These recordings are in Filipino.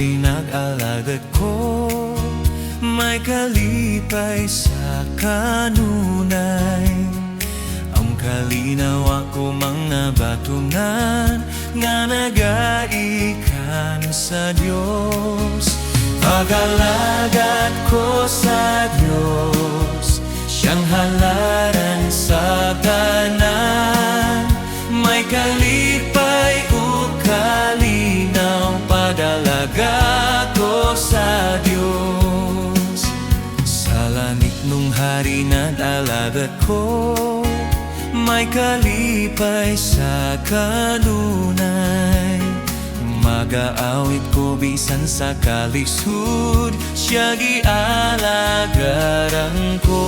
hari nag-alagad ko, may kalipay sa kanunay. Ang kalinaw ako mga batunan nga nagaikan sa Diyos. Pag-alagad ko sa Diyos, siyang halaran sa tanan. May kalipay o kalinaw, padalaga ko sa Diyos. Sa langit nung hari nag-alagad ko, may kalipay sa kanunay. Mag-aawit ko bisan sa kalisod, siya gialagaran ko.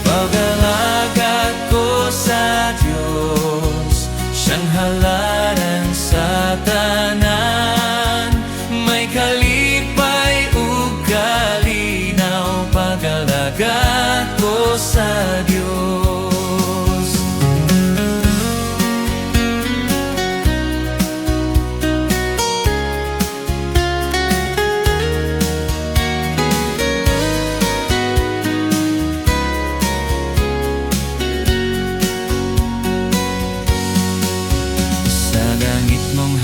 Pag-alagad ko sa Diyos, siyang halaran sa tanan. May kalipay o kalinaw, pag-alagad ko sa Diyos.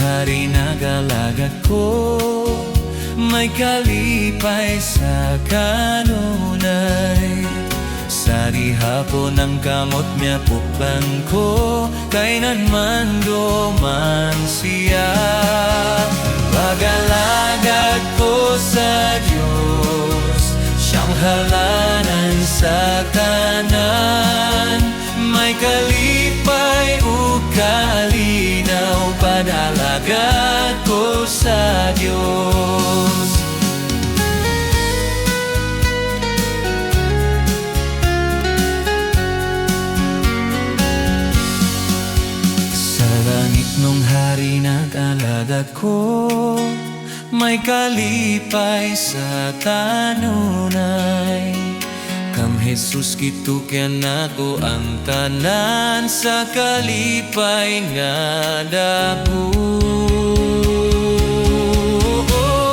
Hari nag-alagad ko, may kalipay sa kanunay. Sa dihapon ng kamot niya puklan ko, kailan man duman siya. Pag-alagad ko sa Diyos, siyang halaran sa tanan. May kalipay o kalinaw, padalagad ko sa Diyos. Sa langit nung hari nag-alagad ko, may kalipay sa tanunay. Kam Jesus kitukyan ako ang tanan sa kalipay nga dako.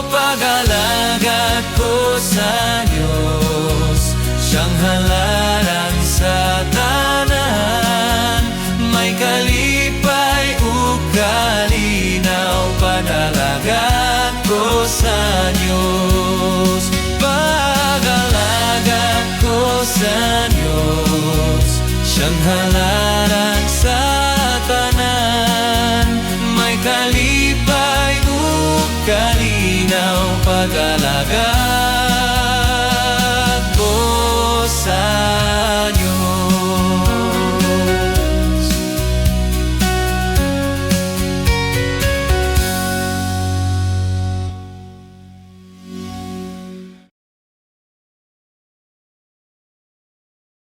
Pag-alagad ko sa Diyos, siyang halaran sa